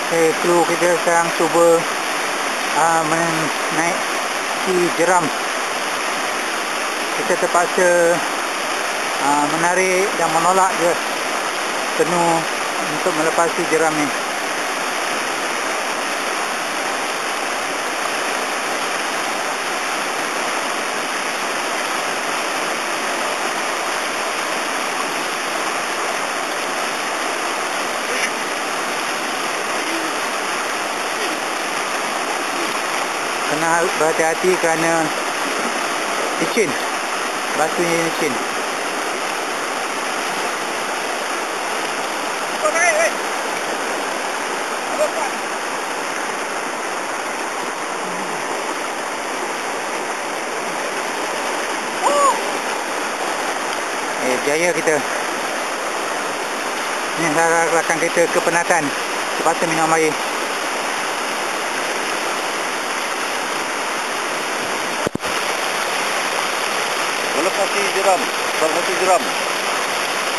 Kru kita sekarang cuba menaiki jeram. Kita terpaksa menarik dan menolak je penuh untuk melepasi jeram ni. Kena berhati-hati kerana licin, batunya licin. Jaya kita. Ni rakan kita kepenatan, terpaksa minum air. Melepasi jeram, salah satu jeram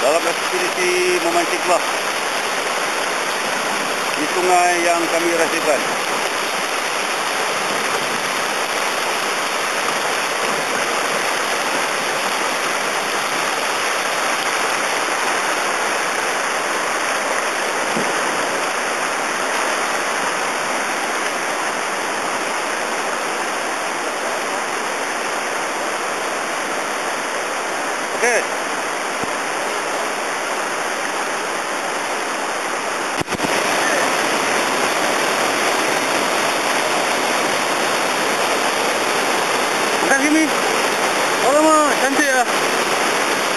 dalam ekspedisi memancing kelah di sungai yang kami rahsiakan. Okey. Angkat sini. Alamak, cantik lah.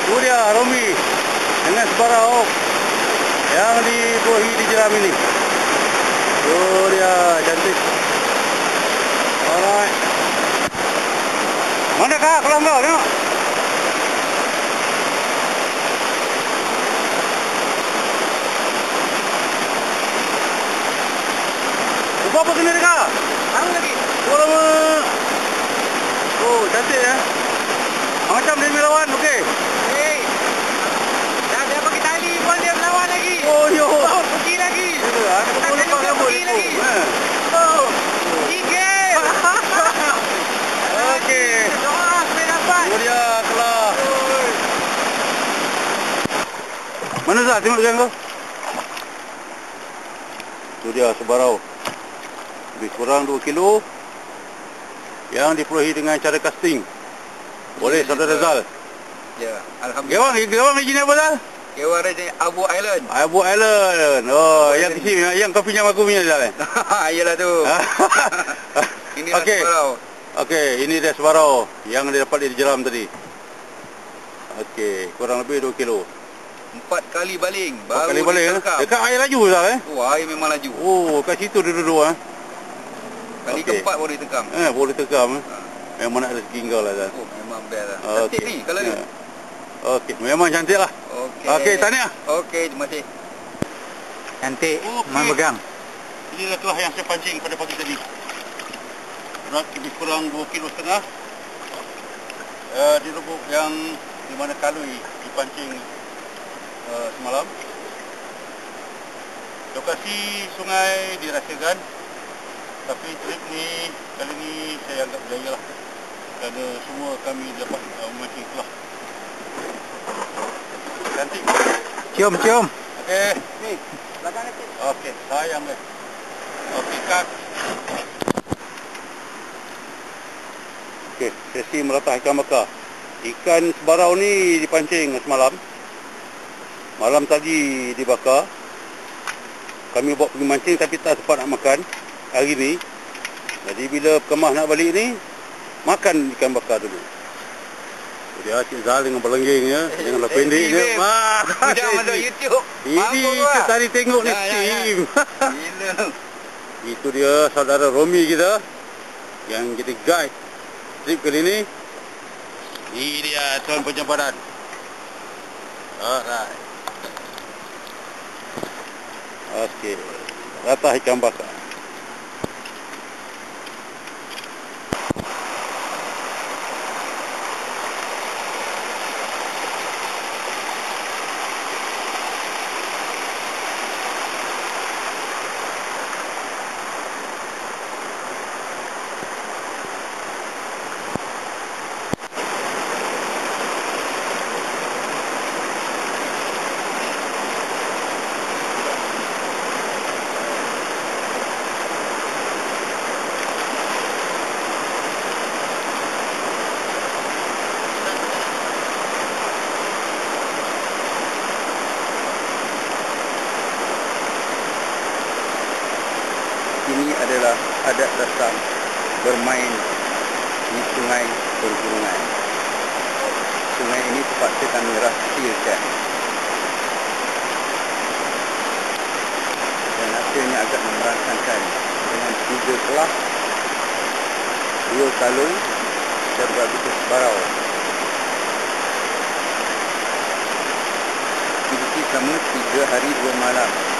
Itu dia Romi dengan sebarau yang dibuahi di jeram ini. Itu dia, cantik. Alright. Mana kak kelang kau tengok? Apa kena dekat? Baru lagi. Oh lama. Oh cantik ya. Macam dia melawan, okey. Hei. Dah pergi tali pun dia melawan lagi. Oh yo. Oh, pergi lagi. Tak lepas rambut pergi lagi. Oh. Gigil. Okey. Doa sampai dapat. Oh dia kelah. Mana Zah? Tengok jangan kau. Itu dia sebarau. Lebih kurang 2 kilo yang diperolehi dengan cara casting oleh saudara Zal. Ya, alhamdulillah. Gewang ni jenis apa Zal? Gewang ni Abu Island. Abu Island. Oh, yang kecil yang kau pinjam aku punya Zal. Iyalah tu. Ini okey. Okey, ini dia sebarau yang dia dapat di jeram tadi. Okey, kurang lebih 2 kilo. 4 kali baling. 4 kali baling. Dekat air laju Zal Oh, air memang laju. Oh, kat situ dia duduk Kali keempat boleh tekam. Boleh tekam. Memang nak rezeki kau lah Zal. Oh, memang best lah. Cantik ni kalau ni. Okey, memang cantik lah. Okey, tahniah. Okey, terima kasih. Cantik, memegang. Inilah kelah yang saya pancing pada pagi tadi. Berat lebih kurang 2,5 kilo. Di lubuk yang di mana kalui dipancing semalam. Lokasi sungai dirahsiakan, tapi trip ni kali ni saya anggap berjaya lah, kerana semua kami dapat memancing kelah. Cantik. Cium. Okey. Ni, belakang ni. Okey, sayang deh. Okey, kat. Okey, sesi melatah ikan bakar. Ikan sebarau ni dipancing semalam. Malam tadi dibakar. Kami buat pergi mancing tapi tak sempat nak makan hari ni. Jadi bila kemah nak balik ni, makan ikan bakar dulu. Dia Cik Zal dengan belenggingnya, dengan pendek je. Jangan masuk YouTube. Ini kita tadi tengok ni tim. Gila. Itu dia saudara Romi kita yang kita guide trip kali ni. Ini dia tuan penyempadan. Alright. Okey. Latah ikan bakar. adalah adat datang bermain di sungai pergunungan. Sungai ini terpaksa kami rahsiakan dan hasilnya agak memerasakan dengan 3 kelas, 2 kalung dan 2 bitus barau. Aktiviti selama 3 hari 2 malam.